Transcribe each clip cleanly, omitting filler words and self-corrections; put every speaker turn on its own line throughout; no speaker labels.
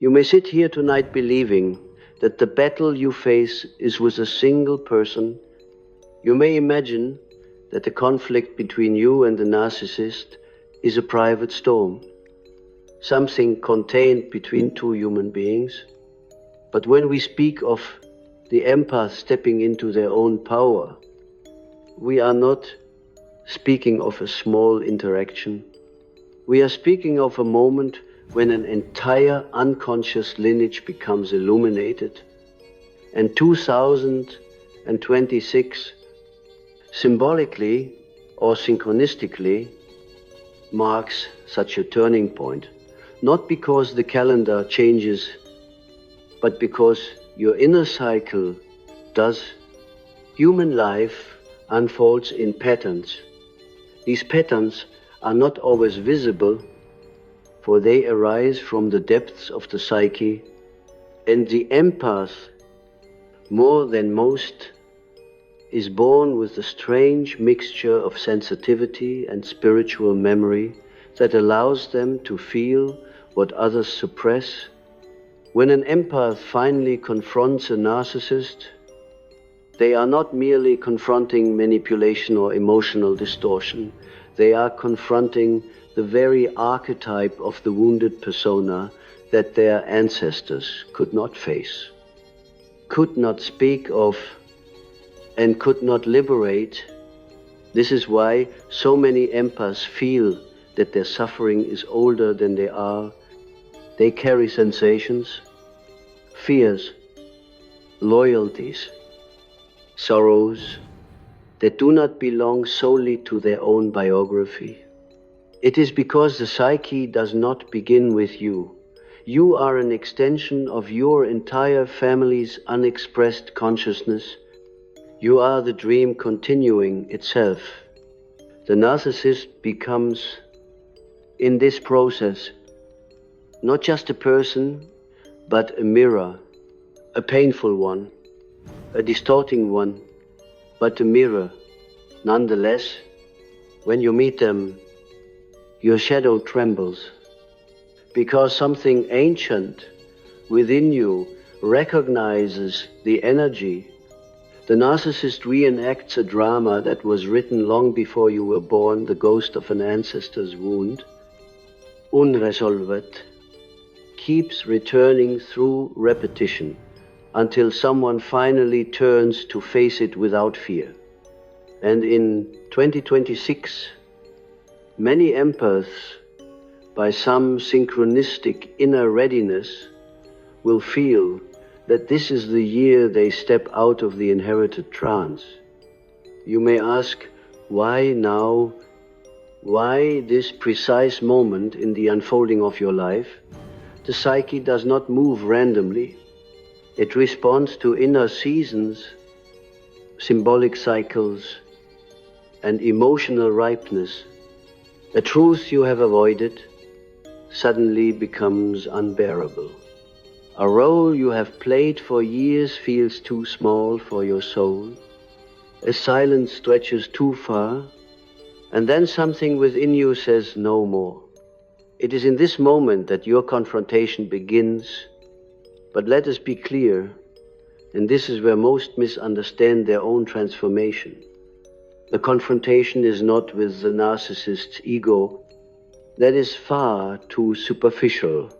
You may sit here tonight believing that the battle you face is with a single person. You may imagine that the conflict between you and the narcissist is a private storm, something contained between two human beings. But when we speak of the empath stepping into their own power, we are not speaking of a small interaction. We are speaking of a moment when an entire unconscious lineage becomes illuminated. And 2026 symbolically or synchronistically marks such a turning point, not because the calendar changes, but because your inner cycle does. Human life unfolds in patterns. These patterns are not always visible, for they arise from the depths of the psyche, and the empath, more than most, is born with a strange mixture of sensitivity and spiritual memory that allows them to feel what others suppress. When an empath finally confronts a narcissist, they are not merely confronting manipulation or emotional distortion. They are confronting the very archetype of the wounded persona that their ancestors could not face, could not speak of, and could not liberate. This is why so many empaths feel that their suffering is older than they are. They carry sensations, fears, loyalties, sorrows that do not belong solely to their own biography. It is because the psyche does not begin with you. You are an extension of your entire family's unexpressed consciousness. You are the dream continuing itself. The narcissist becomes, in this process, not just a person, but a mirror, a painful one, a distorting one, but a mirror. Nonetheless, when you meet them, your shadow trembles, because something ancient within you recognizes the energy. The narcissist reenacts a drama that was written long before you were born, the ghost of an ancestor's wound, unresolved, keeps returning through repetition until someone finally turns to face it without fear. And in 2026, many empaths, by some synchronistic inner readiness, will feel that this is the year they step out of the inherited trance. You may ask, why now? Why this precise moment in the unfolding of your life? The psyche does not move randomly. It responds to inner seasons, symbolic cycles, and emotional ripeness. A truth you have avoided suddenly becomes unbearable. A role you have played for years feels too small for your soul. A silence stretches too far, and then something within you says no more. It is in this moment that your confrontation begins. But let us be clear, and this is where most misunderstand their own transformation. The confrontation is not with the narcissist's ego. That is far too superficial.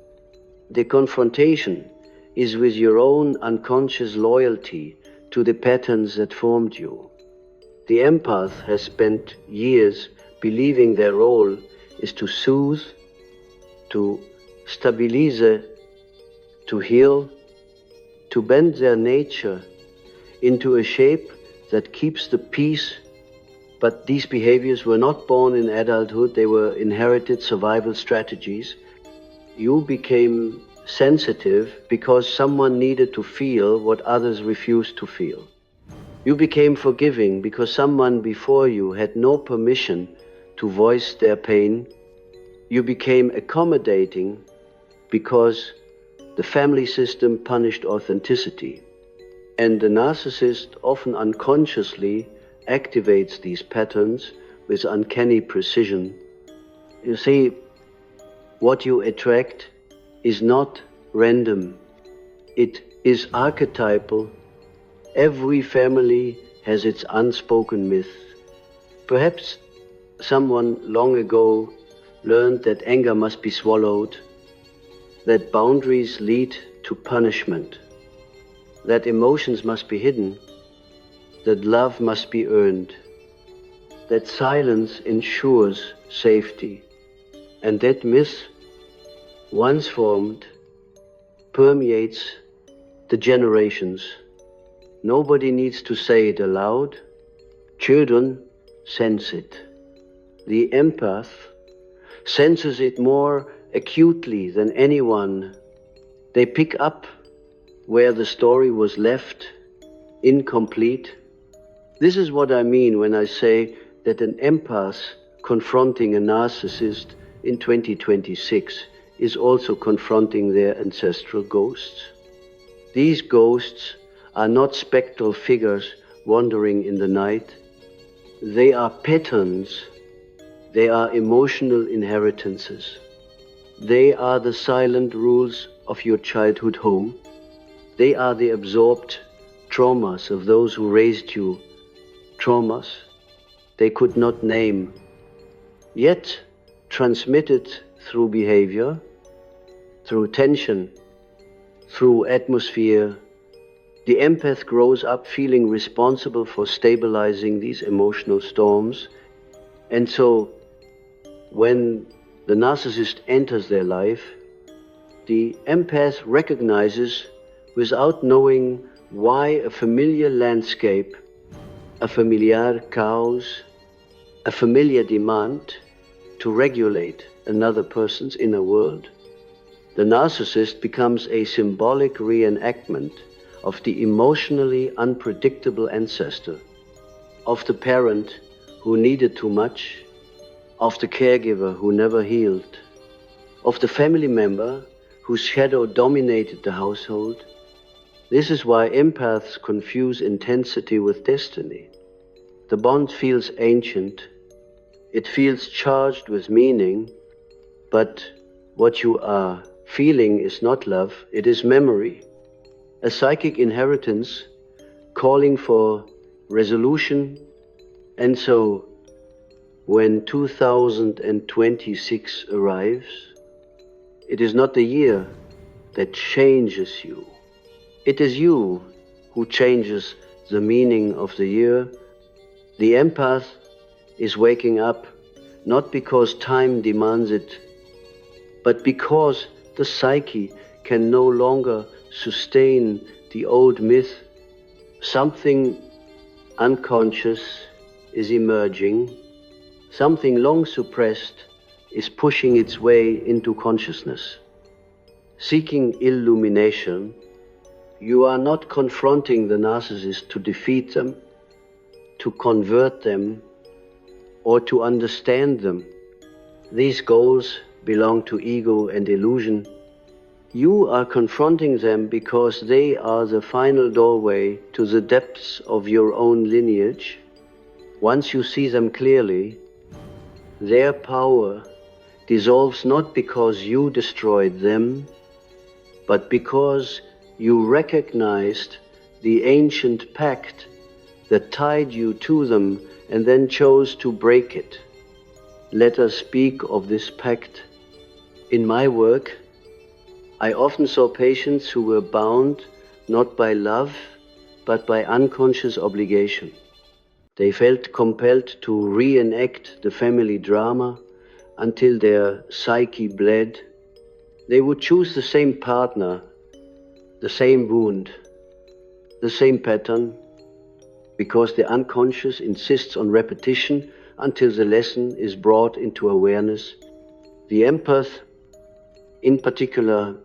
The confrontation is with your own unconscious loyalty to the patterns that formed you. The empath has spent years believing their role is to soothe, to stabilize, to heal, to bend their nature into a shape that keeps the peace. But these behaviors were not born in adulthood, they were inherited survival strategies. You became sensitive because someone needed to feel what others refused to feel. You became forgiving because someone before you had no permission to voice their pain. You became accommodating because the family system punished authenticity. And the narcissist often unconsciously activates these patterns with uncanny precision. You see, what you attract is not random. It is archetypal. Every family has its unspoken myth. Perhaps someone long ago learned that anger must be swallowed, that boundaries lead to punishment, that emotions must be hidden, that love must be earned, that silence ensures safety. And that myth, once formed, permeates the generations. Nobody needs to say it aloud. Children sense it. The empath senses it more acutely than anyone. They pick up where the story was left incomplete. This is what I mean when I say that an empath confronting a narcissist in 2026 is also confronting their ancestral ghosts. These ghosts are not spectral figures wandering in the night. They are patterns. They are emotional inheritances. They are the silent rules of your childhood home. They are the absorbed traumas of those who raised you, traumas they could not name, yet transmitted through behavior, through tension, through atmosphere. The empath grows up feeling responsible for stabilizing these emotional storms. And so when the narcissist enters their life, the empath recognizes, without knowing why, a familiar landscape, a familiar chaos, a familiar demand to regulate another person's inner world. The narcissist becomes a symbolic reenactment of the emotionally unpredictable ancestor, of the parent who needed too much, of the caregiver who never healed, of the family member whose shadow dominated the household. This is why empaths confuse intensity with destiny. The bond feels ancient, it feels charged with meaning, but what you are feeling is not love, it is memory. A psychic inheritance calling for resolution. And so when 2026 arrives, it is not the year that changes you. It is you who changes the meaning of the year. The empath is waking up not because time demands it, but because the psyche can no longer sustain the old myth. Something unconscious is emerging. Something long suppressed is pushing its way into consciousness. Seeking illumination, you are not confronting the narcissist to defeat them, to convert them, or to understand them. These goals belong to ego and illusion. You are confronting them because they are the final doorway to the depths of your own lineage. Once you see them clearly, their power dissolves not because you destroyed them, but because you recognized the ancient pact that tied you to them and then chose to break it. Let us speak of this pact. In my work, I often saw patients who were bound not by love, but by unconscious obligation. They felt compelled to reenact the family drama until their psyche bled. They would choose the same partner, the same wound, the same pattern, because the unconscious insists on repetition until the lesson is brought into awareness. The empath, in particular,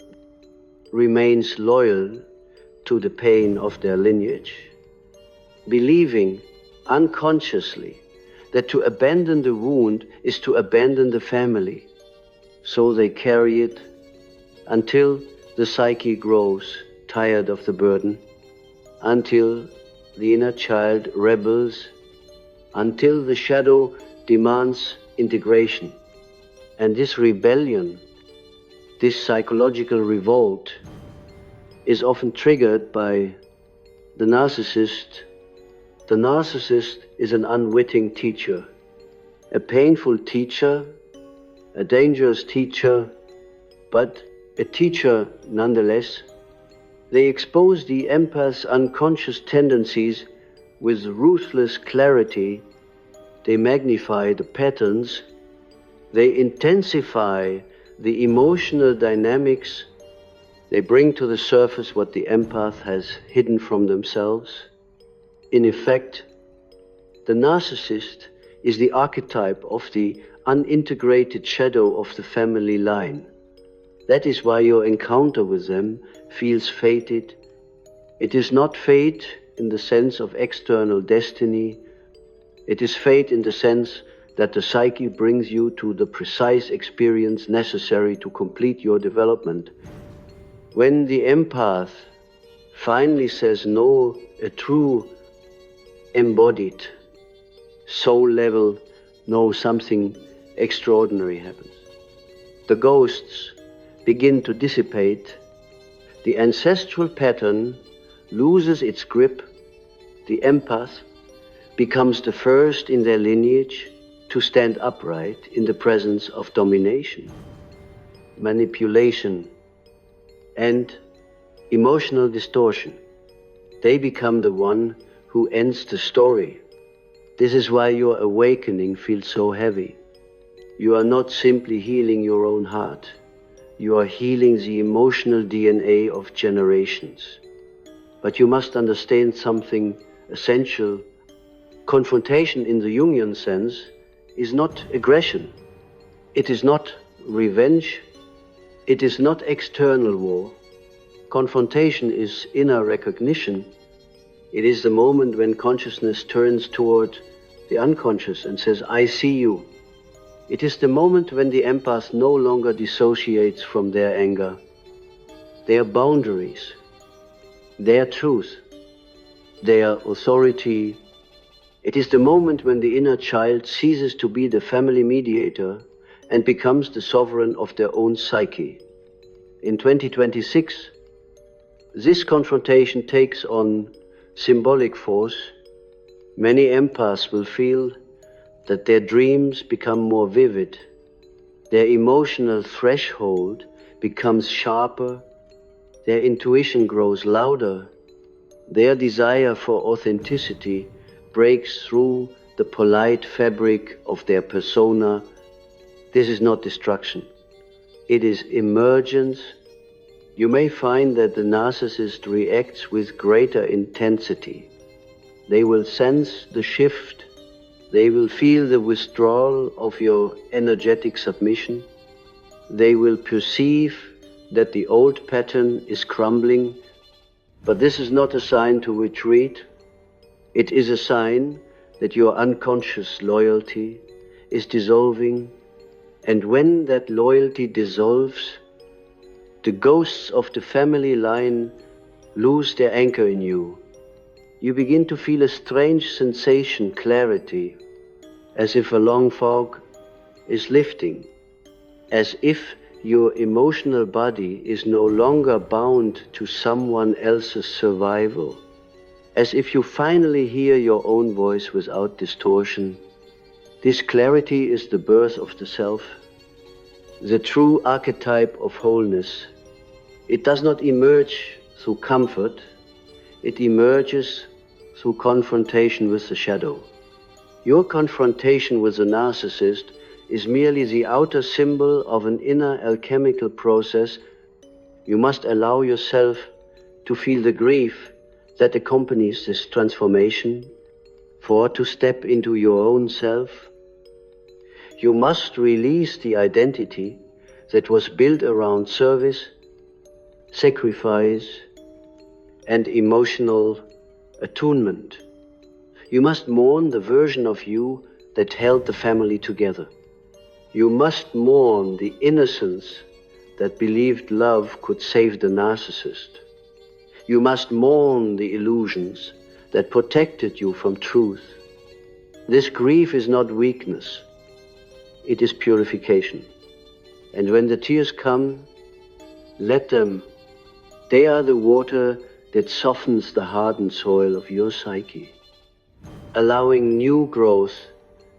remains loyal to the pain of their lineage, believing unconsciously that to abandon the wound is to abandon the family. So they carry it until the psyche grows tired of the burden, until the inner child rebels, until the shadow demands integration. And this rebellion This psychological revolt is often triggered by the narcissist. The narcissist is an unwitting teacher, a painful teacher, a dangerous teacher, but a teacher nonetheless. They expose the empath's unconscious tendencies with ruthless clarity. They magnify the patterns. They intensify the emotional dynamics. They bring to the surface what the empath has hidden from themselves. In effect, the narcissist is the archetype of the unintegrated shadow of the family line. That is why your encounter with them feels fated. It is not fate in the sense of external destiny. It is fate in the sense that the psyche brings you to the precise experience necessary to complete your development. When the empath finally says no, a true embodied soul level, no, something extraordinary happens. The ghosts begin to dissipate. The ancestral pattern loses its grip. The empath becomes the first in their lineage to stand upright in the presence of domination, manipulation, and emotional distortion. They become the one who ends the story. This is why your awakening feels so heavy. You are not simply healing your own heart. You are healing the emotional DNA of generations. But you must understand something essential. Confrontation in the Jungian sense is not aggression. It is not revenge. It is not external war. Confrontation is inner recognition. It is the moment when consciousness turns toward the unconscious and says, I see you. It is the moment when the empath no longer dissociates from their anger, their boundaries, their truth, their authority. It is the moment when the inner child ceases to be the family mediator and becomes the sovereign of their own psyche. In 2026, this confrontation takes on symbolic force. Many empaths will feel that their dreams become more vivid, their emotional threshold becomes sharper, their intuition grows louder, their desire for authenticity breaks through the polite fabric of their persona. This is not destruction. It is emergence. You may find that the narcissist reacts with greater intensity. They will sense the shift. They will feel the withdrawal of your energetic submission. They will perceive that the old pattern is crumbling. But this is not a sign to retreat. It is a sign that your unconscious loyalty is dissolving. And when that loyalty dissolves, the ghosts of the family line lose their anchor in you. You begin to feel a strange sensation, clarity, as if a long fog is lifting, as if your emotional body is no longer bound to someone else's survival, as if you finally hear your own voice without distortion. This clarity is the birth of the self, the true archetype of wholeness. It does not emerge through comfort. It emerges through confrontation with the shadow. Your confrontation with the narcissist is merely the outer symbol of an inner alchemical process. You must allow yourself to feel the grief that accompanies this transformation, for to step into your own self, you must release the identity that was built around service, sacrifice, and emotional attunement. You must mourn the version of you that held the family together. You must mourn the innocence that believed love could save the narcissist. You must mourn the illusions that protected you from truth. This grief is not weakness, it is purification. And when the tears come, Let them. They are the water that softens the hardened soil of your psyche, allowing new growth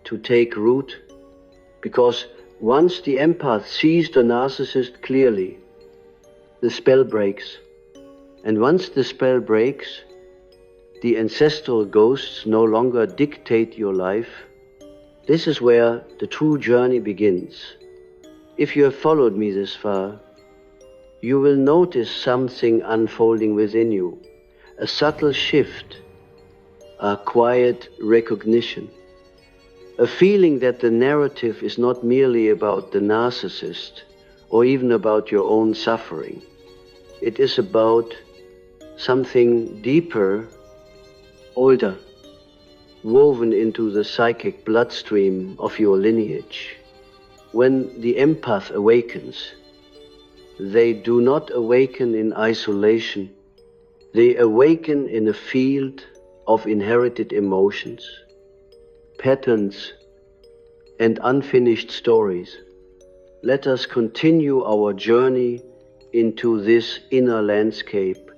to take root, because once the empath sees the narcissist clearly, the spell breaks. And once the spell breaks, the ancestral ghosts no longer dictate your life. This is where the true journey begins. If you have followed me this far, you will notice something unfolding within you, a subtle shift, a quiet recognition, a feeling that the narrative is not merely about the narcissist or even about your own suffering. It is about something deeper, older, woven into the psychic bloodstream of your lineage. When the empath awakens, they do not awaken in isolation. They awaken in a field of inherited emotions, patterns, and unfinished stories. Let us continue our journey into this inner landscape.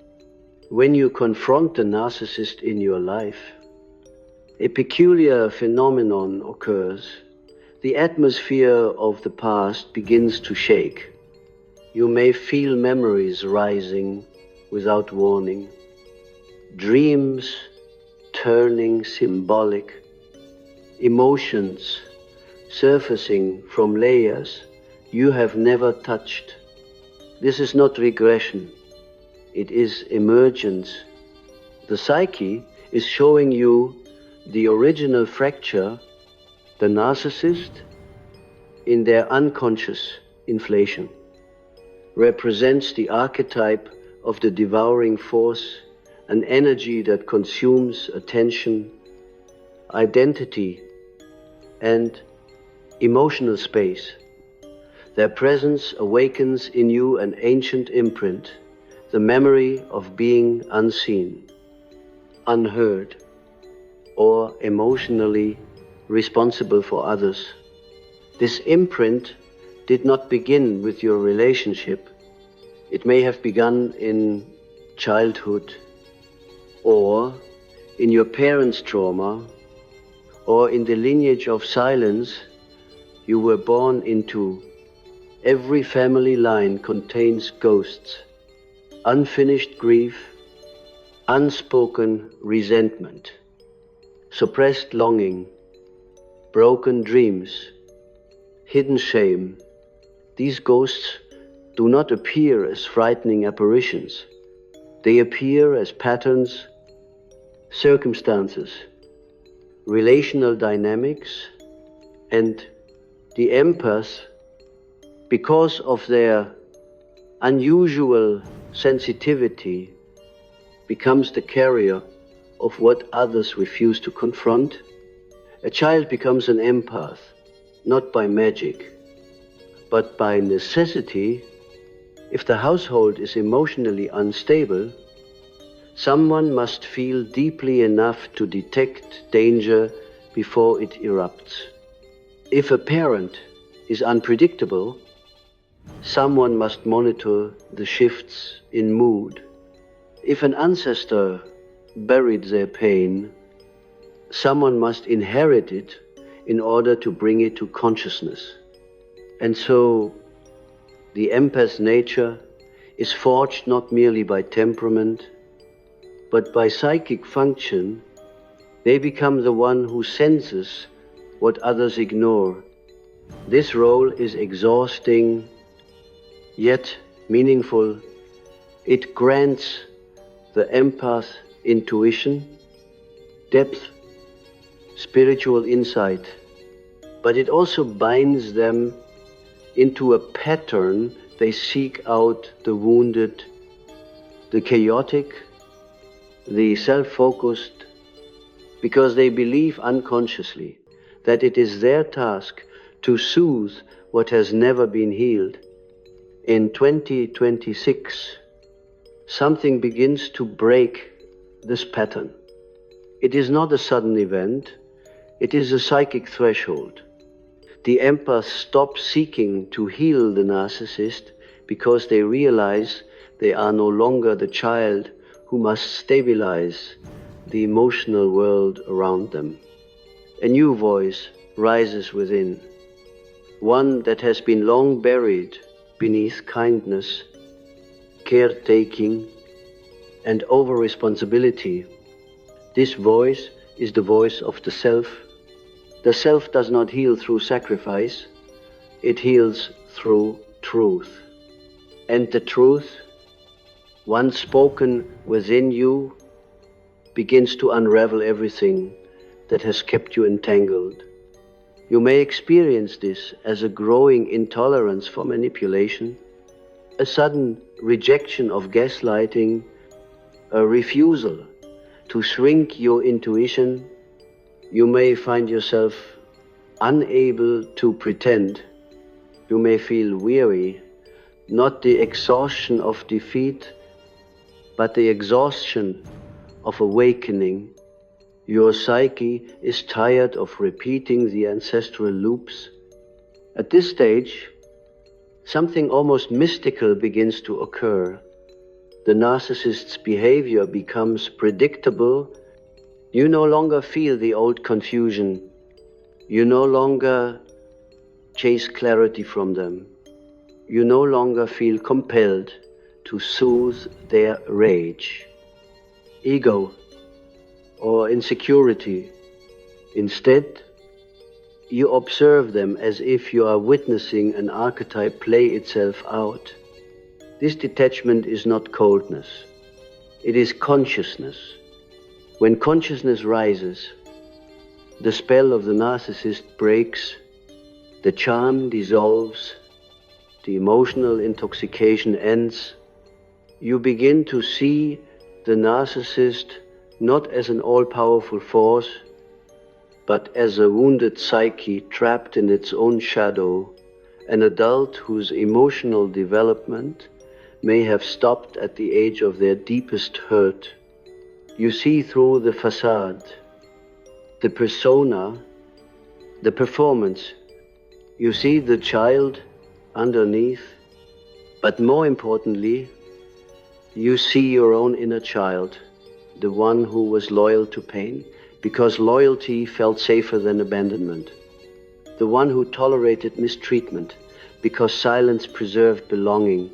When you confront the narcissist in your life, a peculiar phenomenon occurs. The atmosphere of the past begins to shake. You may feel memories rising without warning, dreams turning symbolic, emotions surfacing from layers you have never touched. This is not regression, it is emergence. The psyche is showing you the original fracture, the narcissist, in their unconscious inflation, represents the archetype of the devouring force, an energy that consumes attention, identity, and emotional space. Their presence awakens in you an ancient imprint, the memory of being unseen, unheard, or emotionally responsible for others. This imprint did not begin with your relationship. It may have begun in childhood, or in your parents' trauma, or in the lineage of silence you were born into. Every family line contains ghosts, unfinished grief, unspoken resentment, suppressed longing, broken dreams, hidden shame. These ghosts do not appear as frightening apparitions. They appear as patterns, circumstances, relational dynamics, and the empath, because of their unusual sensitivity, becomes the carrier of what others refuse to confront. A child becomes an empath, not by magic, but by necessity. If the household is emotionally unstable, someone must feel deeply enough to detect danger before it erupts. If a parent is unpredictable, someone must monitor the shifts in mood. If an ancestor buried their pain, someone must inherit it in order to bring it to consciousness. And so the empath's nature is forged not merely by temperament, but by psychic function. They become the one who senses what others ignore. This role is exhausting, yet meaningful. It grants the empath intuition, depth, spiritual insight, but it also binds them into a pattern. They seek out the wounded, the chaotic, the self-focused, because they believe unconsciously that it is their task to soothe what has never been healed. In 2026, something begins to break this pattern. It is not a sudden event, it is a psychic threshold. The empath stops seeking to heal the narcissist because they realize they are no longer the child who must stabilize the emotional world around them. A new voice rises within, one that has been long buried beneath kindness, caretaking, and over-responsibility. This voice is the voice of the self. The self does not heal through sacrifice, it heals through truth. And the truth, once spoken within you, begins to unravel everything that has kept you entangled. You may experience this as a growing intolerance for manipulation, a sudden rejection of gaslighting, a refusal to shrink your intuition. You may find yourself unable to pretend. You may feel weary, not the exhaustion of defeat, but the exhaustion of awakening. Your psyche is tired of repeating the ancestral loops. At this stage, something almost mystical begins to occur. The narcissist's behavior becomes predictable. You no longer feel the old confusion. You no longer chase clarity from them. You no longer feel compelled to soothe their rage, ego, or insecurity. Instead, you observe them as if you are witnessing an archetype play itself out. This detachment is not coldness, it is consciousness. When consciousness rises, the spell of the narcissist breaks, the charm dissolves, the emotional intoxication ends. You begin to see the narcissist not as an all-powerful force, but as a wounded psyche trapped in its own shadow, an adult whose emotional development may have stopped at the age of their deepest hurt. You see through the facade, the persona, the performance. You see the child underneath, but more importantly, you see your own inner child, the one who was loyal to pain, because loyalty felt safer than abandonment. The one who tolerated mistreatment, because silence preserved belonging.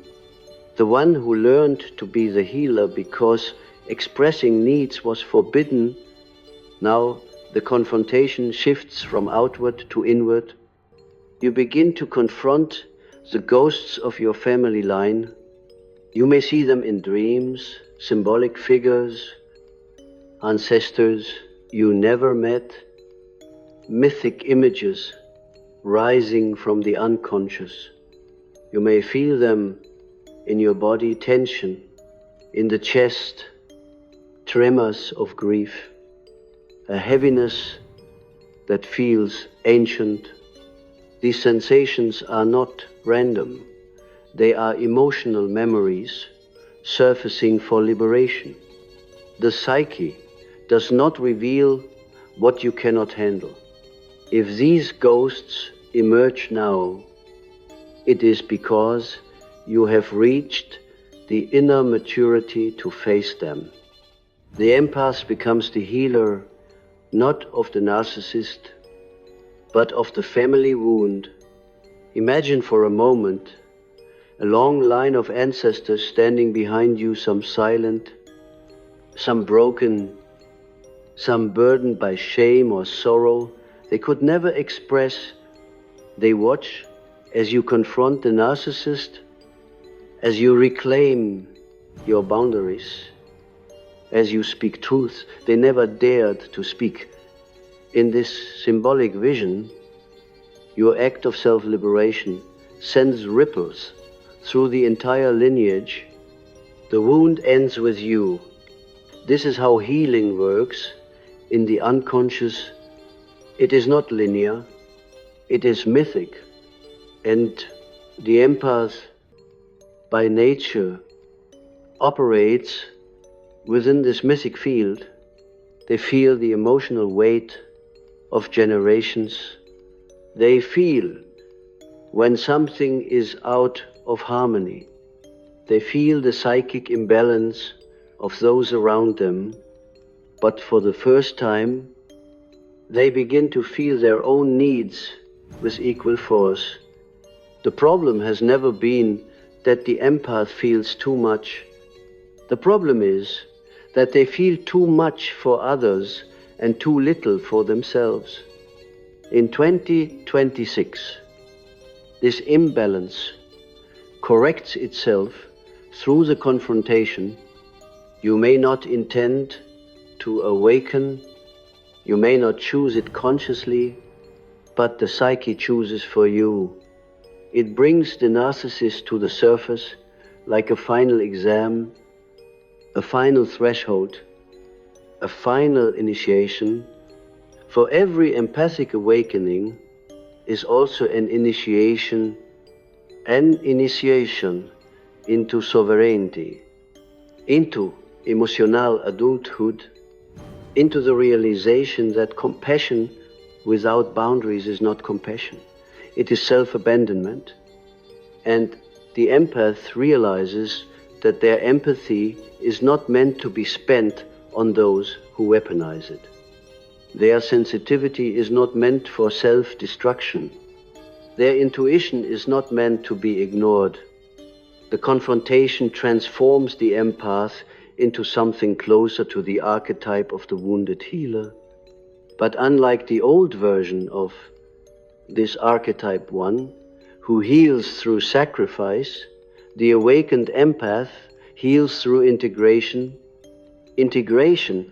The one who learned to be the healer, because expressing needs was forbidden. Now the confrontation shifts from outward to inward. You begin to confront the ghosts of your family line. You may see them in dreams, symbolic figures, ancestors you never met, mythic images rising from the unconscious. You may feel them in your body, tension in the chest, tremors of grief, a heaviness that feels ancient. These sensations are not random. They are emotional memories surfacing for liberation. The psyche does not reveal what you cannot handle. If these ghosts emerge now, it is because you have reached the inner maturity to face them. The empath becomes the healer, not of the narcissist, but of the family wound. Imagine for a moment a long line of ancestors standing behind you, some silent, some broken, some burdened by shame or sorrow they could never express. They watch as you confront the narcissist, as you reclaim your boundaries, as you speak truth they never dared to speak. In this symbolic vision, your act of self-liberation sends ripples through the entire lineage. The wound ends with you. This is how healing works in the unconscious. It is not linear, it is mythic. And the empath, by nature, operates within this mythic field. They feel the emotional weight of generations. They feel when something is out of harmony. They feel the psychic imbalance of those around them, but for the first time, they begin to feel their own needs with equal force. The problem has never been that the empath feels too much. The problem is that they feel too much for others and too little for themselves. In 2026, this imbalance corrects itself through the confrontation. You may not intend to awaken, you may not choose it consciously, but the psyche chooses for you. It brings the narcissist to the surface like a final exam, a final threshold, a final initiation. For every empathic awakening is also an initiation into sovereignty, into emotional adulthood, into the realization that compassion without boundaries is not compassion. It is self-abandonment. And the empath realizes that their empathy is not meant to be spent on those who weaponize it. Their sensitivity is not meant for self-destruction. Their intuition is not meant to be ignored. The confrontation transforms the empath into something closer to the archetype of the wounded healer. But unlike the old version of this archetype one, who heals through sacrifice, the awakened empath heals through integration. Integration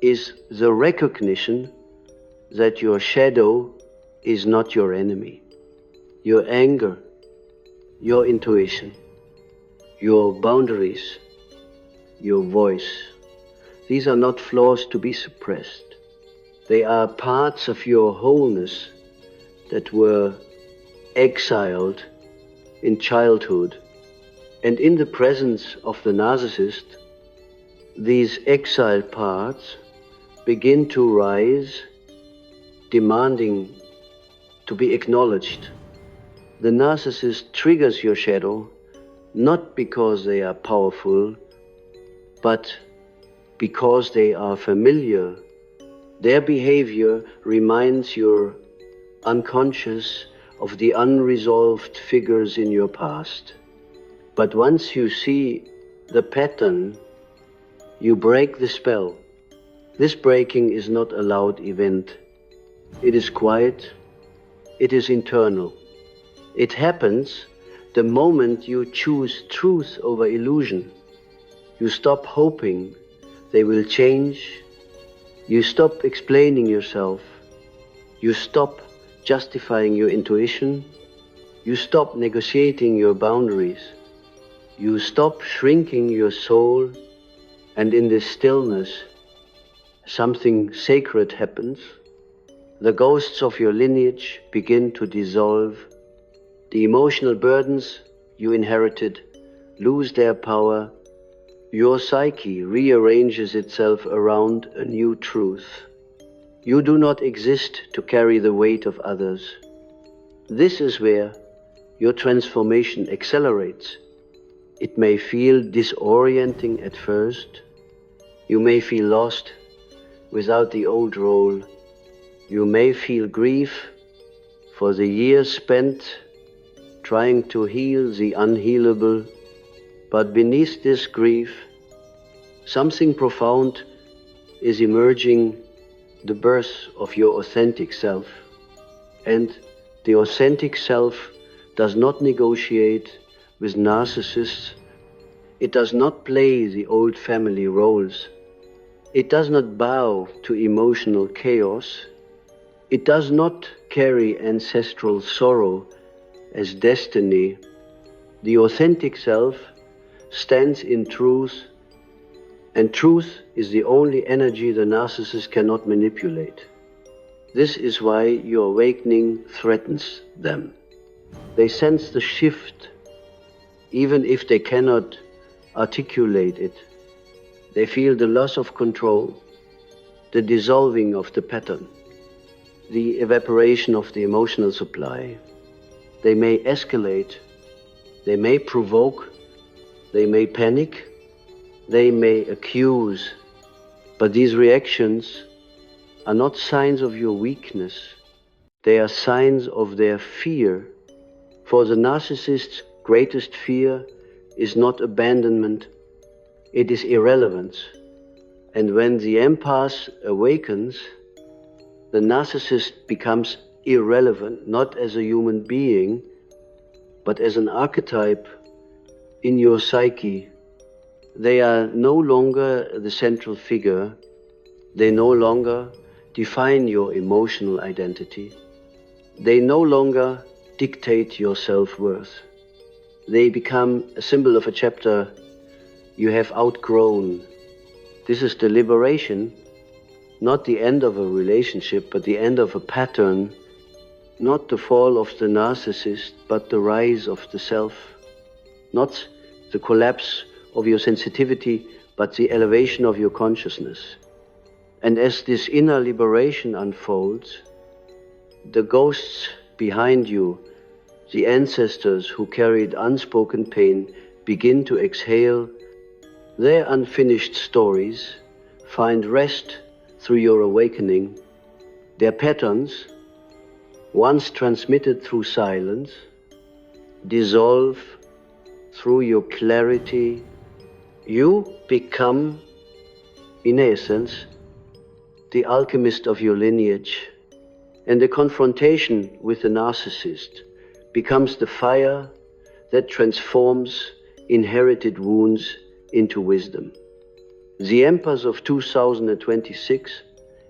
is the recognition that your shadow is not your enemy. Your anger, your intuition, your boundaries, your voice, these are not flaws to be suppressed. They are parts of your wholeness that were exiled in childhood. And in the presence of the narcissist, these exiled parts begin to rise, demanding to be acknowledged. The narcissist triggers your shadow not because they are powerful, but because they are familiar. Their behavior reminds your unconscious of the unresolved figures in your past. But once you see the pattern, you break the spell. This breaking is not a loud event. It is quiet. It is internal. It happens the moment you choose truth over illusion. You stop hoping they will change. You stop explaining yourself. You stop justifying your intuition. You stop negotiating your boundaries. You stop shrinking your soul, and in this stillness, something sacred happens. The ghosts of your lineage begin to dissolve. The emotional burdens you inherited lose their power. Your psyche rearranges itself around a new truth. You do not exist to carry the weight of others. This is where your transformation accelerates. It may feel disorienting at first. You may feel lost without the old role. You may feel grief for the years spent trying to heal the unhealable. But beneath this grief, something profound is emerging, the birth of your authentic self. And the authentic self does not negotiate with narcissists. It does not play the old family roles. It does not bow to emotional chaos. It does not carry ancestral sorrow as destiny. The authentic self stands in truth, and truth is the only energy the narcissist cannot manipulate. This is why your awakening threatens them. They sense the shift, even if they cannot articulate it. They feel the loss of control, the dissolving of the pattern, the evaporation of the emotional supply. They may escalate They may provoke, they may panic, they may accuse, but these reactions are not signs of your weakness. They are signs of their fear. For the narcissist's greatest fear is not abandonment, it is irrelevance. And when the empath awakens, the narcissist becomes irrelevant, not as a human being, but as an archetype in your psyche. They are no longer the central figure. They no longer define your emotional identity. They no longer dictate your self-worth. They become a symbol of a chapter you have outgrown. This is the liberation, not the end of a relationship, but the end of a pattern, not the fall of the narcissist, but the rise of the self, not the collapse of your sensitivity, but the elevation of your consciousness. And as this inner liberation unfolds, the ghosts behind you, the ancestors who carried unspoken pain, begin to exhale. Their unfinished stories find rest through your awakening. Their patterns, once transmitted through silence, dissolve through your clarity. You become, in essence, the alchemist of your lineage, and the confrontation with the narcissist becomes the fire that transforms inherited wounds into wisdom. The empaths of 2026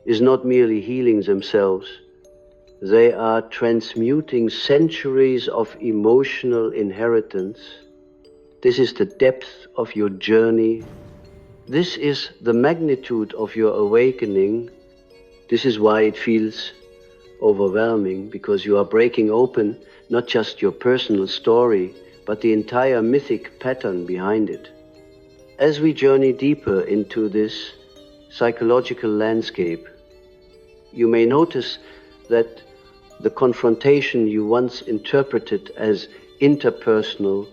is not merely healing themselves, they are transmuting centuries of emotional inheritance. This is the depth of your journey. This is the magnitude of your awakening. This is why it feels overwhelming, because you are breaking open not just your personal story, but the entire mythic pattern behind it. As we journey deeper into this psychological landscape, you may notice that the confrontation you once interpreted as interpersonal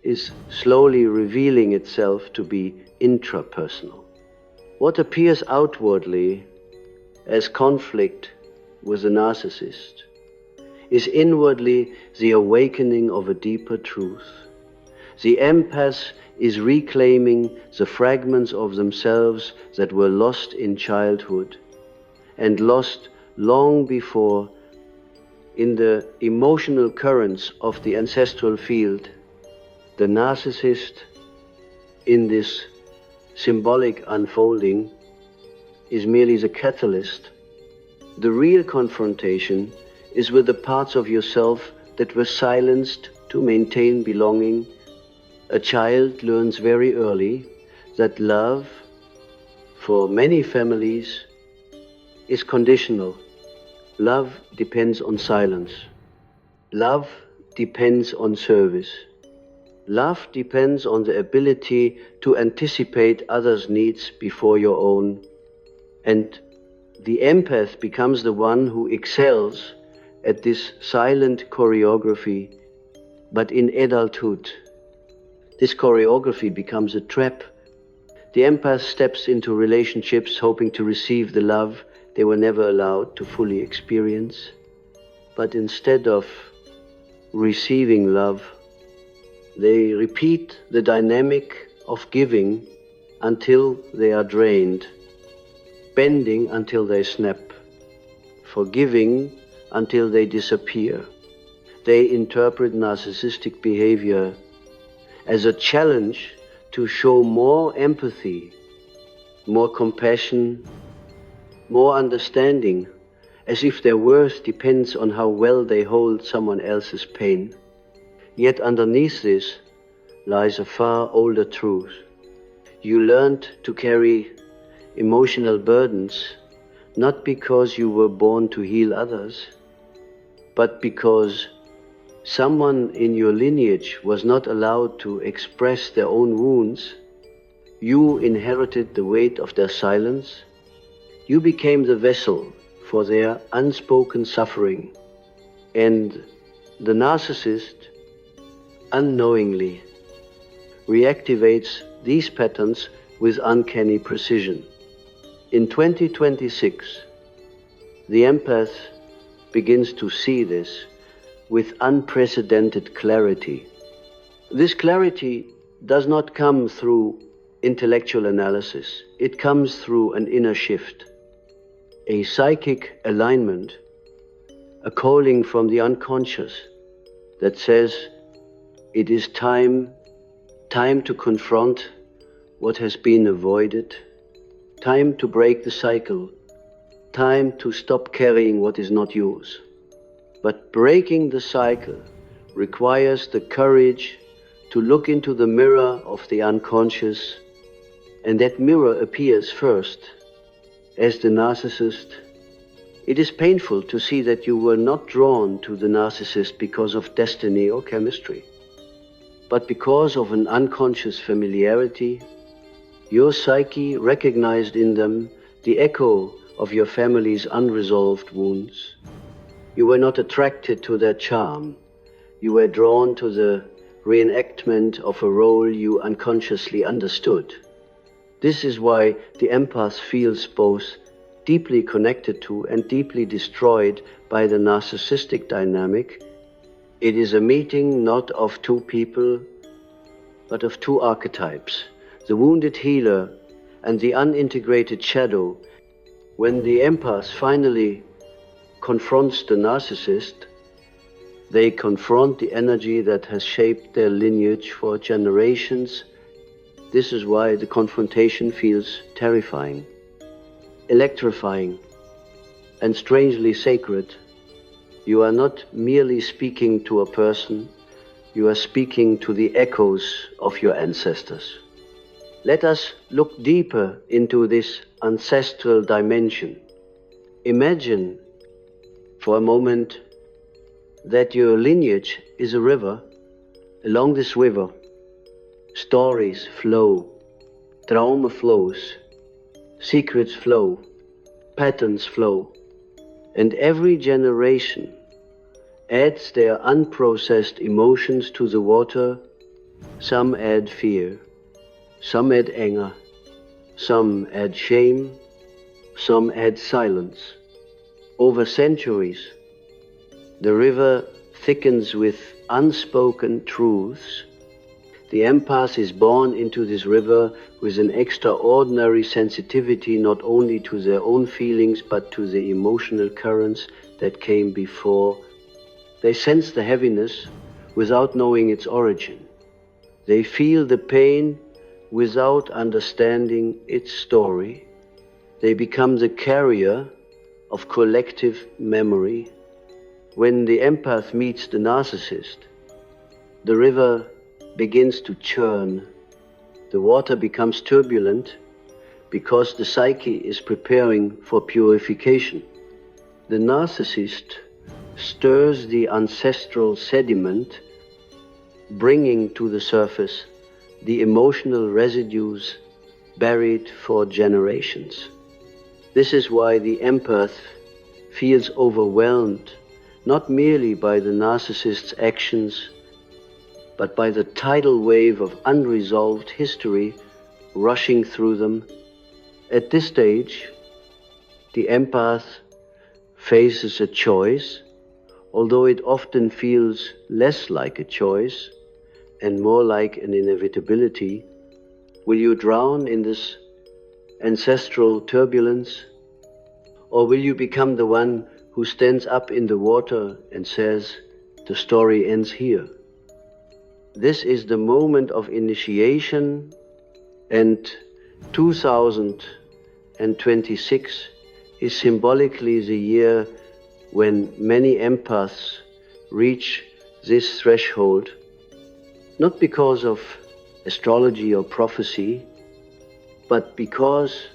is slowly revealing itself to be intrapersonal. What appears outwardly as conflict with the narcissist is inwardly the awakening of a deeper truth. The empath is reclaiming the fragments of themselves that were lost in childhood and lost long before in the emotional currents of the ancestral field. The narcissist, in this symbolic unfolding, is merely the catalyst. The real confrontation is with the parts of yourself that were silenced to maintain belonging. A child learns very early that love, for many families, is conditional. Love depends on silence. Love depends on service. Love depends on the ability to anticipate others' needs before your own. And the empath becomes the one who excels at this silent choreography, but in adulthood, this choreography becomes a trap. The empath steps into relationships hoping to receive the love they were never allowed to fully experience. But instead of receiving love, they repeat the dynamic of giving until they are drained, bending until they snap, forgiving until they disappear. They interpret narcissistic behavior as a challenge to show more empathy, more compassion, more understanding, as if their worth depends on how well they hold someone else's pain. Yet underneath this lies a far older truth. You learned to carry emotional burdens not because you were born to heal others, but because someone in your lineage was not allowed to express their own wounds. You inherited the weight of their silence. You became the vessel for their unspoken suffering. And the narcissist unknowingly reactivates these patterns with uncanny precision. In 2026, the empath begins to see this with unprecedented clarity. This clarity does not come through intellectual analysis. It comes through an inner shift, a psychic alignment, a calling from the unconscious that says it is time to confront what has been avoided, time to break the cycle, time to stop carrying what is not yours. But breaking the cycle requires the courage to look into the mirror of the unconscious, and that mirror appears first as the narcissist. It is painful to see that you were not drawn to the narcissist because of destiny or chemistry, but because of an unconscious familiarity. Your psyche recognized in them the echo of your family's unresolved wounds. You were not attracted to their charm. You were drawn to the reenactment of a role you unconsciously understood. This is why the empath feels both deeply connected to and deeply destroyed by the narcissistic dynamic. It is a meeting not of two people, but of two archetypes, the wounded healer and the unintegrated shadow. When the empath finally confronts the narcissist, they confront the energy that has shaped their lineage for generations. This is why the confrontation feels terrifying, electrifying, and strangely sacred. You are not merely speaking to a person, you are speaking to the echoes of your ancestors. Let us look deeper into this ancestral dimension. Imagine for a moment that your lineage is a river. Along this river, stories flow, trauma flows, secrets flow, patterns flow, and every generation adds their unprocessed emotions to the water. Some add fear, some add anger, some add shame, some add silence. Over centuries, the river thickens with unspoken truths. The empath is born into this river with an extraordinary sensitivity not only to their own feelings but to the emotional currents that came before. They sense the heaviness without knowing its origin. They feel the pain without understanding its story. They become the carrier of collective memory. When the empath meets the narcissist, the river begins to churn. The water becomes turbulent because the psyche is preparing for purification. The narcissist stirs the ancestral sediment, bringing to the surface the emotional residues buried for generations. This is why the empath feels overwhelmed, not merely by the narcissist's actions, but by the tidal wave of unresolved history rushing through them. At this stage, the empath faces a choice, although it often feels less like a choice and more like an inevitability. Will you drown in this ancestral turbulence, or will you become the one who stands up in the water and says, the story ends here? This is the moment of initiation, and 2026 is symbolically the year when many empaths reach this threshold, not because of astrology or prophecy, but because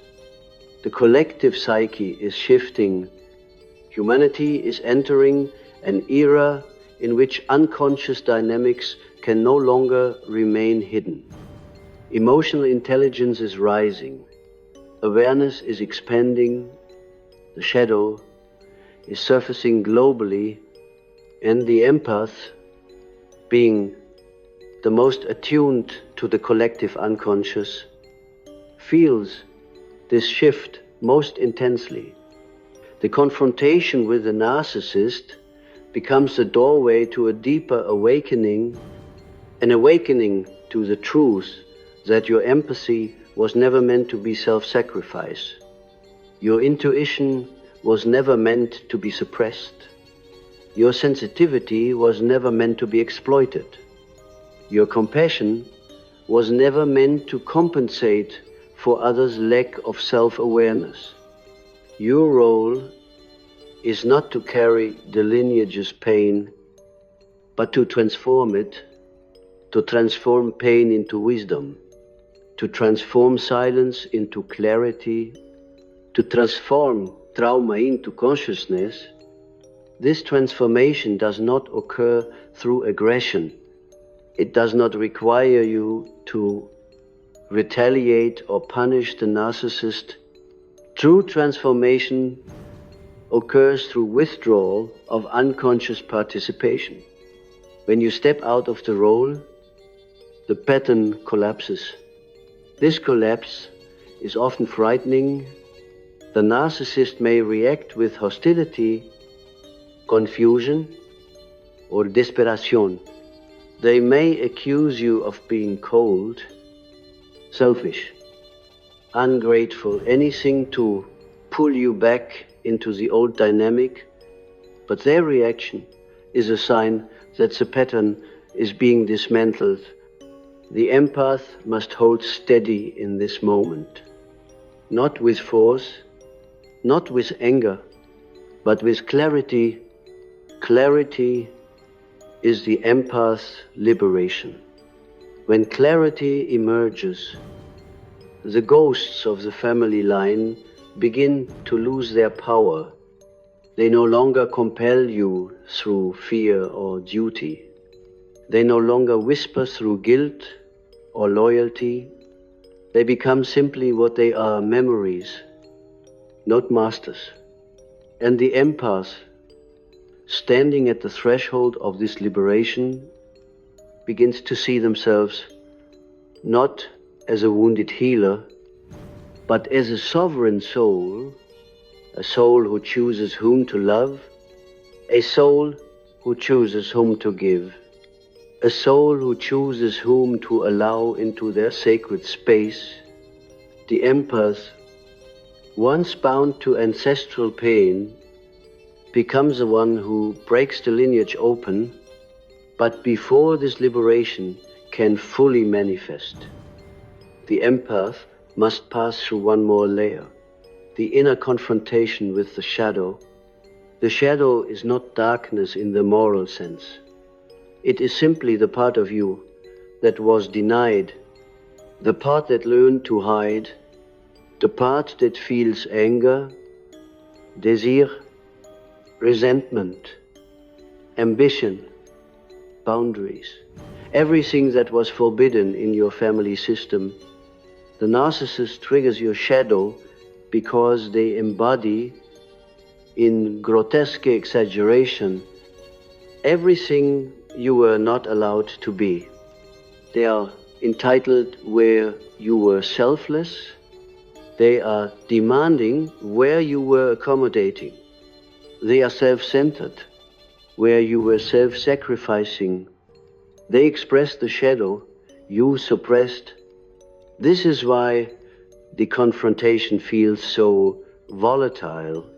the collective psyche is shifting. Humanity is entering an era in which unconscious dynamics can no longer remain hidden. Emotional intelligence is rising. Awareness is expanding. The shadow is surfacing globally, and the empath, being the most attuned to the collective unconscious, feels this shift most intensely. The confrontation with the narcissist becomes the doorway to a deeper awakening, an awakening to the truth that your empathy was never meant to be self-sacrifice. Your intuition was never meant to be suppressed. Your sensitivity was never meant to be exploited. Your compassion was never meant to compensate for others' lack of self-awareness. Your role is not to carry the lineage's pain, but to transform it, to transform pain into wisdom, to transform silence into clarity, to transform trauma into consciousness. This transformation does not occur through aggression. It does not require you to retaliate or punish the narcissist. True transformation occurs through withdrawal of unconscious participation. When you step out of the role, the pattern collapses. This collapse is often frightening. The narcissist may react with hostility, confusion, or desperation. They may accuse you of being cold, selfish, ungrateful, anything to pull you back into the old dynamic, but their reaction is a sign that the pattern is being dismantled. The empath must hold steady in this moment, not with force, not with anger, but with clarity. Clarity is the empath's liberation. When clarity emerges, the ghosts of the family line begin to lose their power. They no longer compel you through fear or duty. They no longer whisper through guilt or loyalty. They become simply what they are, memories, not masters. And the empath, standing at the threshold of this liberation, begins to see themselves not as a wounded healer, but as a sovereign soul, a soul who chooses whom to love, a soul who chooses whom to give, a soul who chooses whom to allow into their sacred space. The empath, once bound to ancestral pain, becomes the one who breaks the lineage open, but before this liberation can fully manifest, the empath must pass through one more layer, the inner confrontation with the shadow. The shadow is not darkness in the moral sense. It is simply the part of you that was denied, the part that learned to hide, the part that feels anger, desire, resentment, ambition, boundaries, everything that was forbidden in your family system. The narcissist triggers your shadow because they embody, in grotesque exaggeration, everything you were not allowed to be. They are entitled where you were selfless. They are demanding where you were accommodating. They are self-centered where you were self-sacrificing. They express the shadow you suppressed. This is why the confrontation feels so volatile.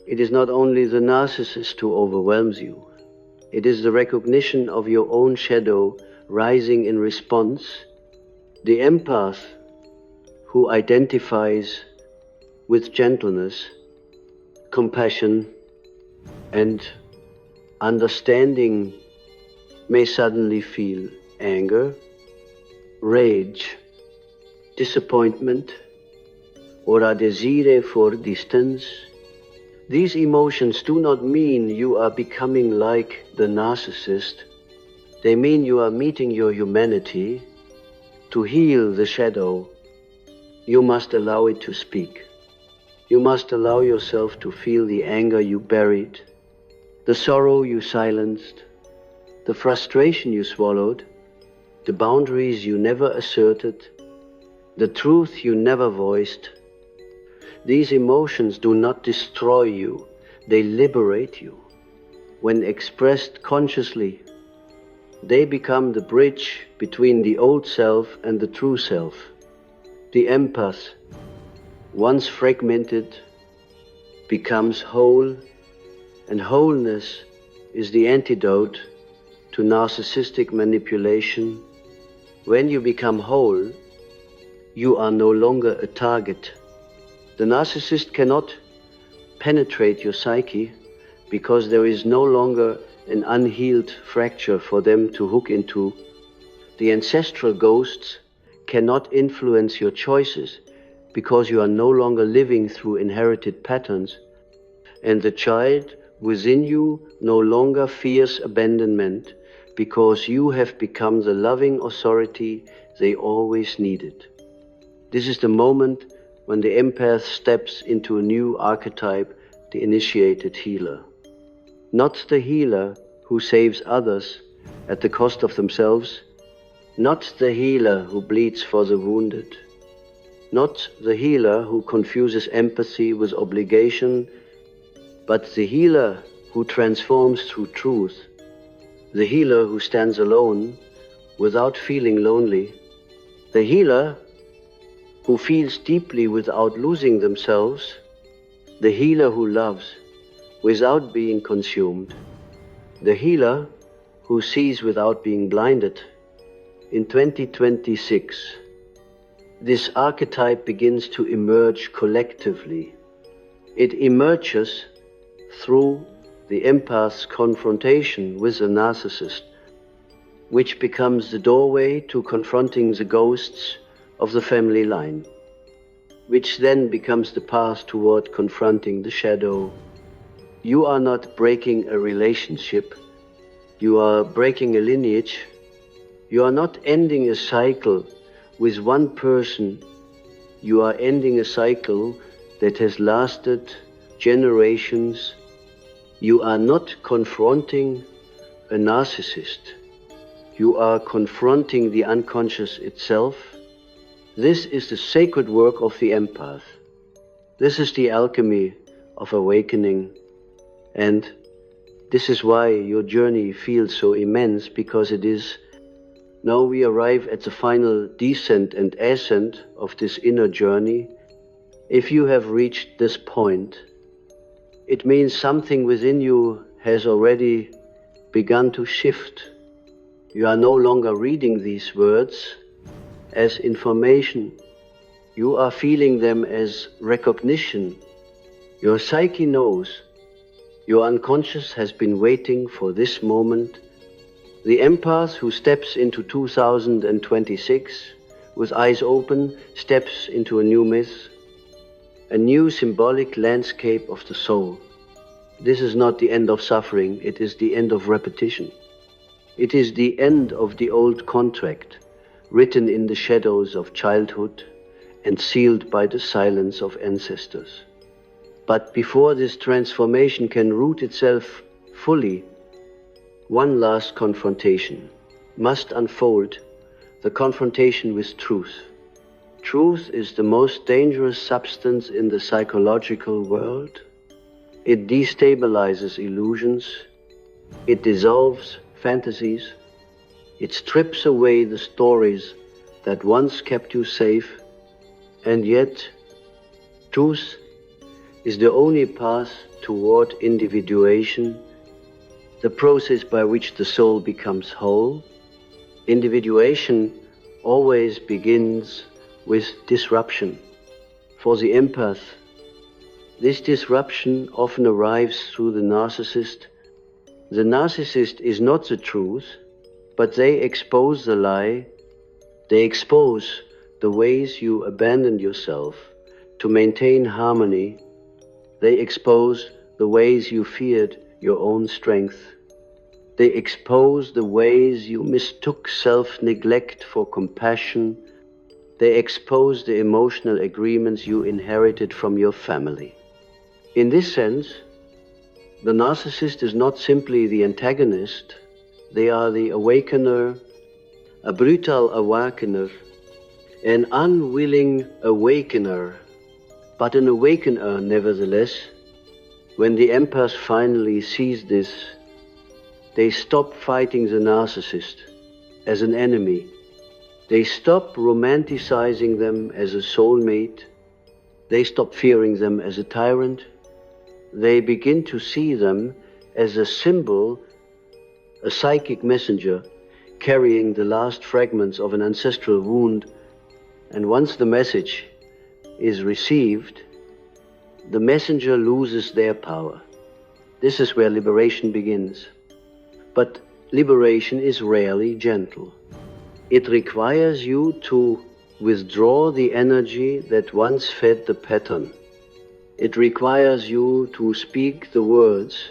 It is not only the narcissist who overwhelms you. It is the recognition of your own shadow rising in response. The empath who identifies with gentleness, compassion, and understanding may suddenly feel anger, rage, disappointment, or a desire for distance. These emotions do not mean you are becoming like the narcissist. They mean you are meeting your humanity. To heal the shadow, you must allow it to speak. You must allow yourself to feel the anger you buried, the sorrow you silenced, the frustration you swallowed, the boundaries you never asserted, the truth you never voiced. These emotions do not destroy you, they liberate you. When expressed consciously, they become the bridge between the old self and the true self. The empath, once fragmented, becomes whole, and wholeness is the antidote to narcissistic manipulation. When you become whole, you are no longer a target. The narcissist cannot penetrate your psyche because there is no longer an unhealed fracture for them to hook into. The ancestral ghosts cannot influence your choices because you are no longer living through inherited patterns, and the child within you no longer fears abandonment because you have become the loving authority they always needed. This is the moment when the empath steps into a new archetype, the initiated healer. Not the healer who saves others at the cost of themselves, not the healer who bleeds for the wounded, not the healer who confuses empathy with obligation, but the healer who transforms through truth, the healer who stands alone without feeling lonely, the healer who feels deeply without losing themselves, the healer who loves without being consumed, the healer who sees without being blinded. In 2026, this archetype begins to emerge collectively. It emerges through the empath's confrontation with the narcissist, which becomes the doorway to confronting the ghosts of the family line, which then becomes the path toward confronting the shadow. You are not breaking a relationship, you are breaking a lineage. You are not ending a cycle with one person, you are ending a cycle that has lasted generations. You are not confronting a narcissist, you are confronting the unconscious itself. This is the sacred work of the empath. This is the alchemy of awakening. And this is why your journey feels so immense, because it is. Now we arrive at the final descent and ascent of this inner journey. If you have reached this point, it means something within you has already begun to shift. You are no longer reading these words as information. You are feeling them as recognition. Your psyche knows. Your unconscious has been waiting for this moment. The empath who steps into 2026 with eyes open steps into a new myth, a new symbolic landscape of the soul. This is not the end of suffering, it is the end of repetition. It is the end of the old contract, written in the shadows of childhood and sealed by the silence of ancestors. But before this transformation can root itself fully, one last confrontation must unfold, the confrontation with truth. Truth is the most dangerous substance in the psychological world. It destabilizes illusions, it dissolves fantasies, it strips away the stories that once kept you safe, and yet truth is the only path toward individuation, the process by which the soul becomes whole. Individuation always begins with disruption. For the empath, this disruption often arrives through the narcissist. The narcissist is not the truth, but they expose the lie. They expose the ways you abandoned yourself to maintain harmony. They expose the ways you feared your own strength. They expose the ways you mistook self-neglect for compassion. They expose the emotional agreements you inherited from your family. In this sense, the narcissist is not simply the antagonist, they are the awakener, a brutal awakener, an unwilling awakener, but an awakener nevertheless. When the empath finally sees this, they stop fighting the narcissist as an enemy. They stop romanticizing them as a soulmate. They stop fearing them as a tyrant. They begin to see them as a symbol, a psychic messenger carrying the last fragments of an ancestral wound. And once the message is received, the messenger loses their power. This is where liberation begins. But liberation is rarely gentle. It requires you to withdraw the energy that once fed the pattern. It requires you to speak the words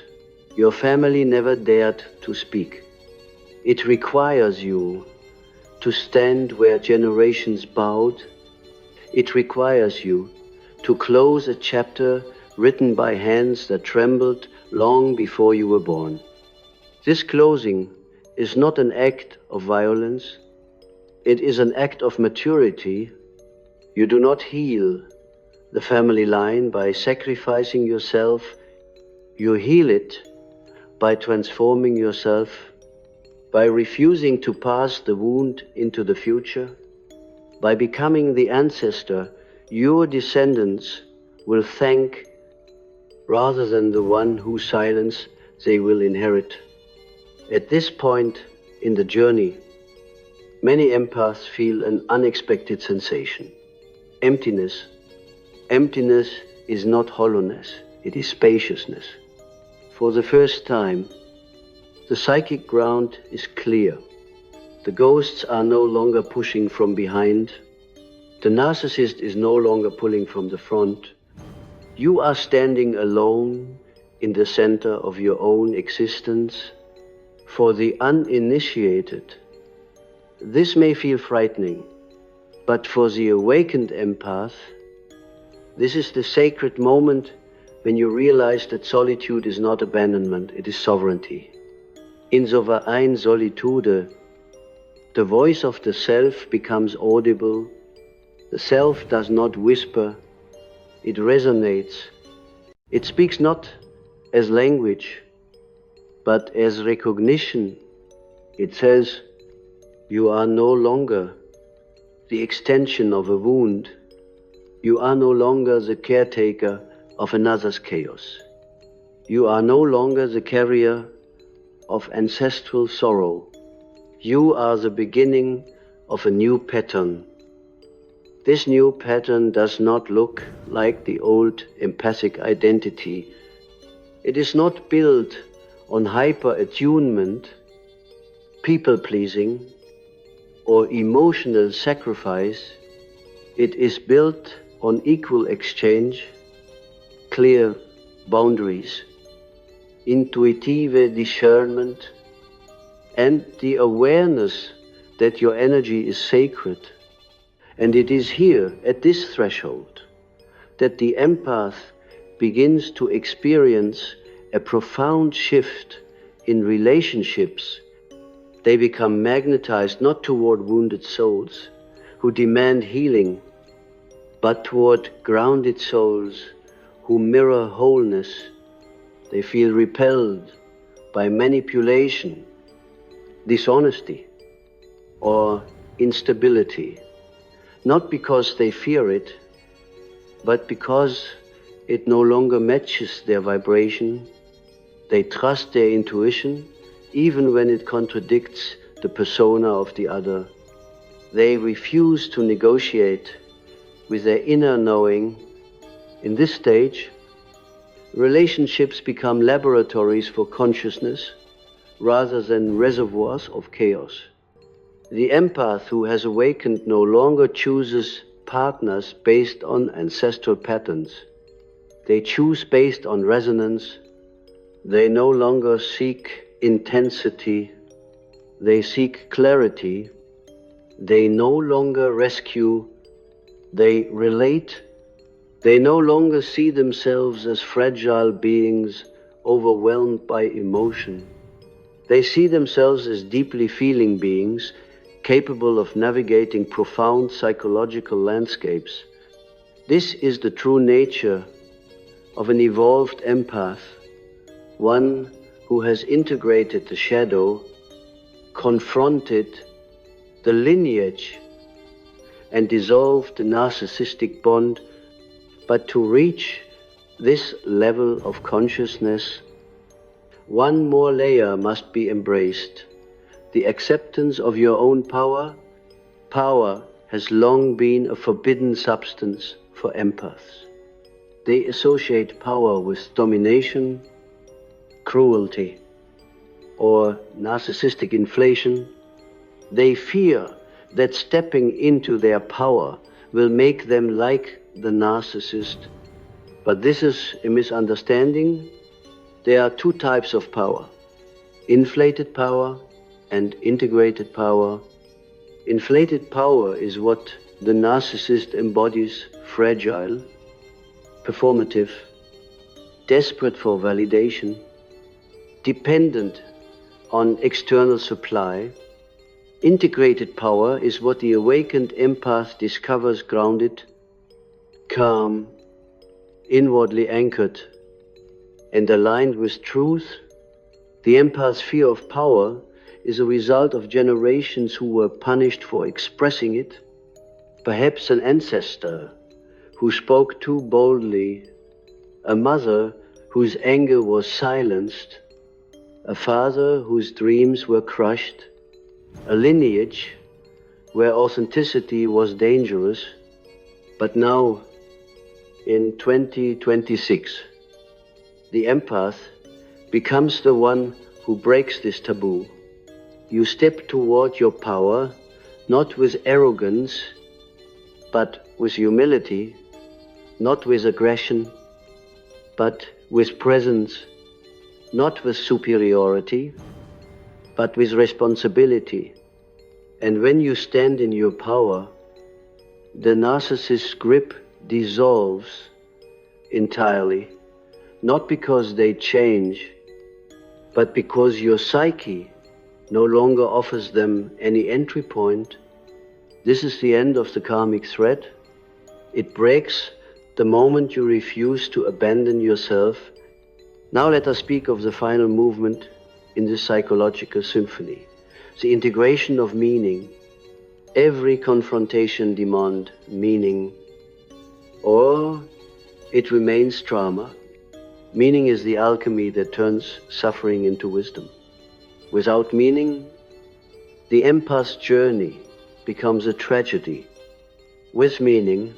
your family never dared to speak. It requires you to stand where generations bowed. It requires you to close a chapter written by hands that trembled long before you were born. This closing is not an act of violence. It is an act of maturity. You do not heal the family line by sacrificing yourself. You heal it by transforming yourself, by refusing to pass the wound into the future, by becoming the ancestor your descendants will thank rather than the one whose silence they will inherit. At this point in the journey, many empaths feel an unexpected sensation. Emptiness. Emptiness is not hollowness, it is spaciousness. For the first time, the psychic ground is clear. The ghosts are no longer pushing from behind. The narcissist is no longer pulling from the front. You are standing alone in the center of your own existence. For the uninitiated, this may feel frightening, but for the awakened empath, this is the sacred moment when you realize that solitude is not abandonment, it is sovereignty. In so verein Solitude, the voice of the self becomes audible. The self does not whisper, it resonates. It speaks not as language, but as recognition. It says, you are no longer the extension of a wound. You are no longer the caretaker of another's chaos. You are no longer the carrier of ancestral sorrow. You are the beginning of a new pattern. This new pattern does not look like the old empathic identity. It is not built on hyper-attunement, people-pleasing, or emotional sacrifice. It is built on equal exchange, clear boundaries, intuitive discernment, and the awareness that your energy is sacred. And it is here, at this threshold, that the empath begins to experience a profound shift in relationships. They become magnetized not toward wounded souls who demand healing, but toward grounded souls who mirror wholeness. They feel repelled by manipulation, dishonesty, or instability, not because they fear it, but because it no longer matches their vibration. They trust their intuition, even when it contradicts the persona of the other. They refuse to negotiate with their inner knowing. In this stage, relationships become laboratories for consciousness rather than reservoirs of chaos. The empath who has awakened no longer chooses partners based on ancestral patterns. They choose based on resonance. They no longer seek intensity. They seek clarity. They no longer rescue. They relate. They no longer see themselves as fragile beings overwhelmed by emotion. They see themselves as deeply feeling beings capable of navigating profound psychological landscapes. This is the true nature of an evolved empath, one who has integrated the shadow, confronted the lineage, and dissolved the narcissistic bond. But to reach this level of consciousness, one more layer must be embraced: the acceptance of your own power. Power has long been a forbidden substance for empaths. They associate power with domination, cruelty, or narcissistic inflation. They fear that stepping into their power will make them like the narcissist. But this is a misunderstanding. There are two types of power: inflated power and integrated power. Inflated power is what the narcissist embodies: fragile, performative, desperate for validation, dependent on external supply. Integrated power is what the awakened empath discovers grounded, calm, inwardly anchored, and aligned with truth. The empath's fear of power is a result of generations who were punished for expressing it. Perhaps an ancestor who spoke too boldly, a mother whose anger was silenced, a father whose dreams were crushed, a lineage where authenticity was dangerous. But now, in 2026, the empath becomes the one who breaks this taboo. You step toward your power, not with arrogance, but with humility, not with aggression, but with presence, not with superiority, but with responsibility. And when you stand in your power, the narcissist's grip dissolves entirely, not because they change, but because your psyche no longer offers them any entry point. This is the end of the karmic thread. It breaks the moment you refuse to abandon yourself. Now let us speak of the final movement in this psychological symphony, the integration of meaning. Every confrontation demands meaning, or it remains trauma. Meaning is the alchemy that turns suffering into wisdom. Without meaning, the empath's journey becomes a tragedy. With meaning,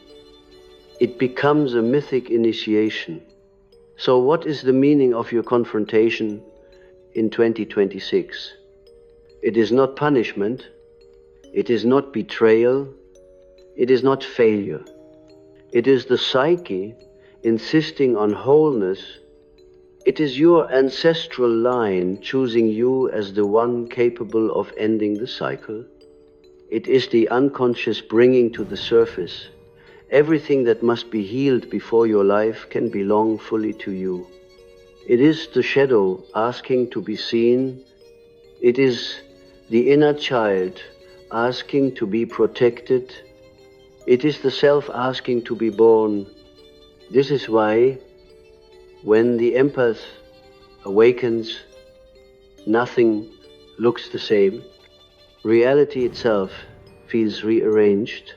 it becomes a mythic initiation. So what is the meaning of your confrontation in 2026? It is not punishment, it is not betrayal, it is not failure. It is the psyche insisting on wholeness. It is your ancestral line choosing you as the one capable of ending the cycle. It is the unconscious bringing to the surface everything that must be healed before your life can belong fully to you. It is the shadow asking to be seen. It is the inner child asking to be protected. It is the self asking to be born. This is why when the empath awakens, nothing looks the same. Reality itself feels rearranged.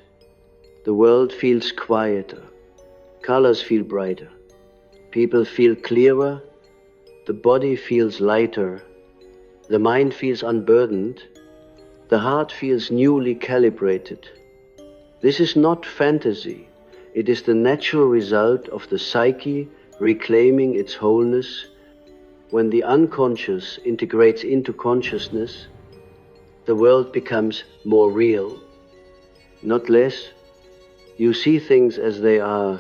The world feels quieter. Colors feel brighter. People feel clearer. The body feels lighter. The mind feels unburdened. The heart feels newly calibrated. This is not fantasy. It is the natural result of the psyche reclaiming its wholeness. When the unconscious integrates into consciousness, the world becomes more real, not less. You see things as they are,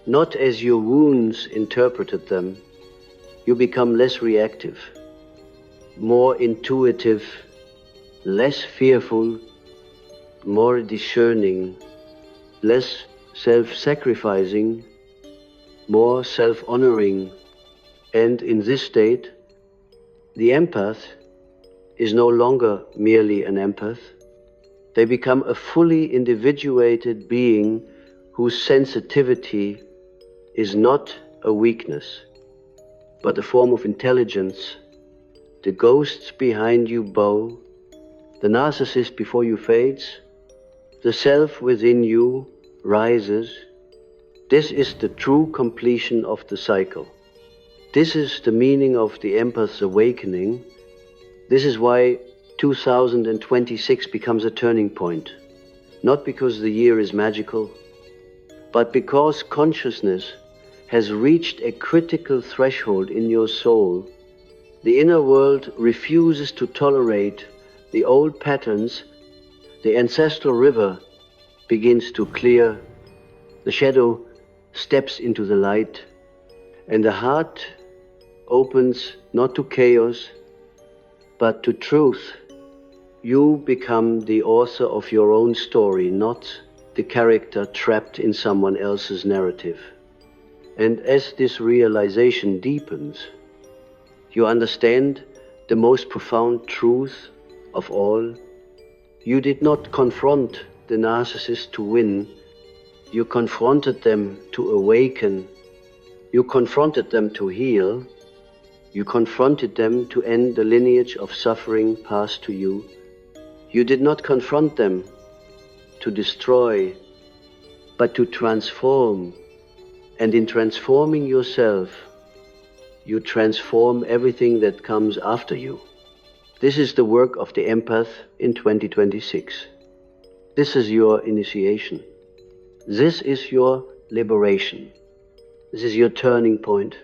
not as your wounds interpreted them. You become less reactive, more intuitive, less fearful, more discerning, less self-sacrificing, more self-honoring. And in this state, the empath is no longer merely an empath. They become a fully individuated being whose sensitivity is not a weakness, but a form of intelligence. The ghosts behind you bow, the narcissist before you fades, the self within you rises. This is the true completion of the cycle. This is the meaning of the empath's awakening. This is why 2026 becomes a turning point. Not because the year is magical, but because consciousness has reached a critical threshold in your soul. The inner world refuses to tolerate the old patterns. The ancestral river begins to clear. The shadow steps into the light, and the heart opens not to chaos, but to truth. You become the author of your own story, not the character trapped in someone else's narrative. And as this realization deepens, you understand the most profound truth of all. You did not confront the narcissist to win. You confronted them to awaken. You confronted them to heal. You confronted them to end the lineage of suffering passed to you. You did not confront them to destroy, but to transform. And in transforming yourself, you transform everything that comes after you. This is the work of the empath in 2026. This is your initiation. This is your liberation. This is your turning point.